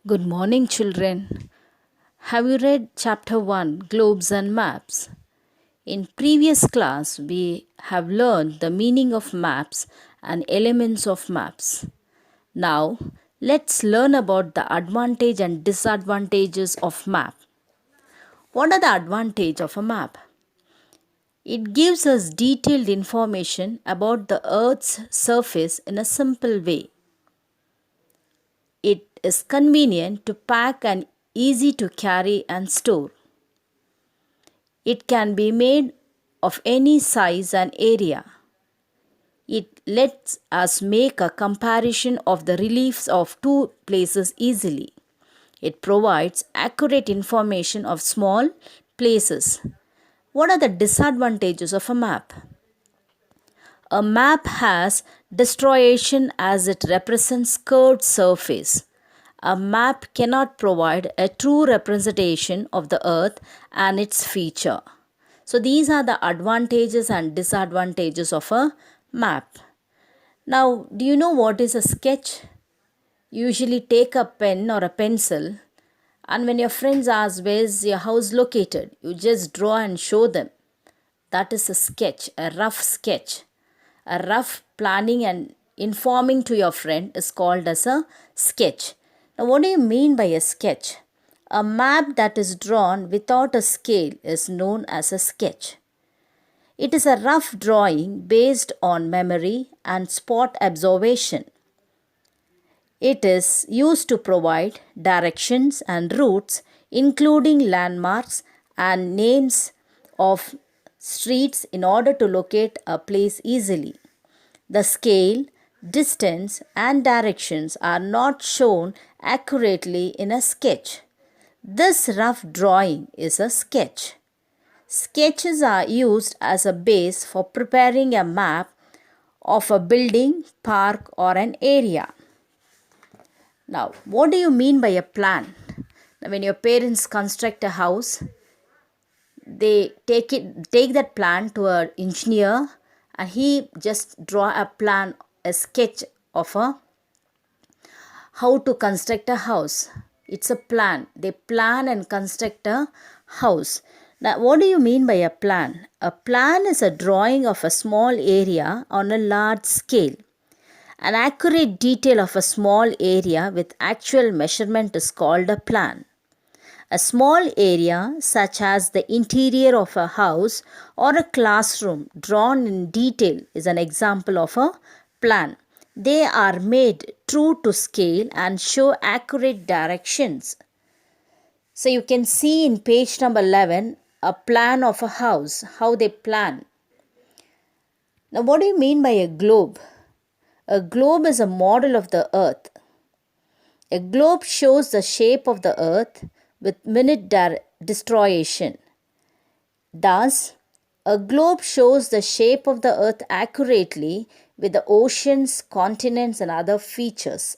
Good morning, children. Have you read Chapter 1 Globes and Maps? In previous class, we have learned the meaning of maps and elements of maps. Now, let's learn about the advantage and disadvantages of map. What are the advantages of a map? It gives us detailed information about the Earth's surface in a simple way. It is convenient to pack and easy to carry and store. It can be made of any size and area. It lets us make a comparison of the reliefs of two places easily. It provides accurate information of small places. What are the disadvantages of a map? A map has distortion as it represents curved surface. A map cannot provide a true representation of the earth and its feature. So these are the advantages and disadvantages of a map. Now, do you know what is a sketch? Usually take a pen or a pencil, and when your friends ask where is your house located, you just draw and show them. That is a sketch, a rough sketch. A rough planning and informing to your friend is called as a sketch. Now, what do you mean by a sketch? A map that is drawn without a scale is known as a sketch. It is a rough drawing based on memory and spot observation. It is used to provide directions and routes, including landmarks and names of streets in order to locate a place easily. The scale, distance, and directions are not shown accurately in a sketch. This rough drawing is a sketch. Sketches are used as a base for preparing a map of a building, park, or an area. Now, what do you mean by a plan? Now, when your parents construct a house, they take that plan to an engineer, and he just draw a plan, a sketch of how to construct a house. It's a plan. They plan and construct a house. Now, what do you mean by a plan? A plan is a drawing of a small area on a large scale. An accurate detail of a small area with actual measurement is called a plan. A small area, such as the interior of a house or a classroom, drawn in detail, is an example of a plan. They are made true to scale and show accurate directions. So you can see in page number 11 a plan of a house, how they plan. Now, what do you mean by a globe? A globe is a model of the earth. A globe shows the shape of the earth with minute distortion. Thus, a globe shows the shape of the earth accurately with the oceans, continents, and other features.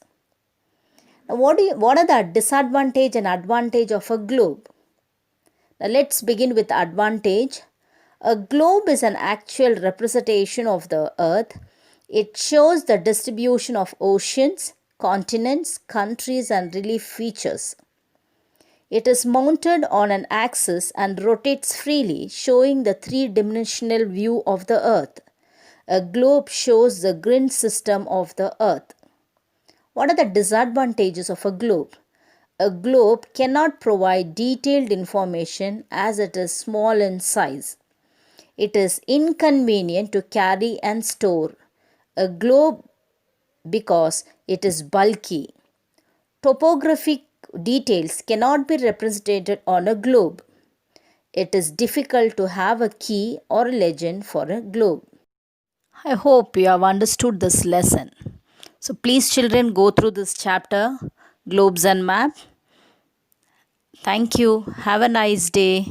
Now, what are the disadvantage and advantage of a globe? Now, let's begin with advantage. A globe is an actual representation of the earth. It shows the distribution of oceans, continents, countries, and relief features. It is mounted on an axis and rotates freely, showing the three-dimensional view of the earth. A globe shows the grid system of the earth. What are the disadvantages of a globe? A globe cannot provide detailed information as it is small in size. It is inconvenient to carry and store a globe because it is bulky. Topographic details cannot be represented on a globe. It is difficult to have a key or a legend for a globe. I hope you have understood this lesson. So please, children, go through this chapter, Globes and Map. Thank you. Have a nice day.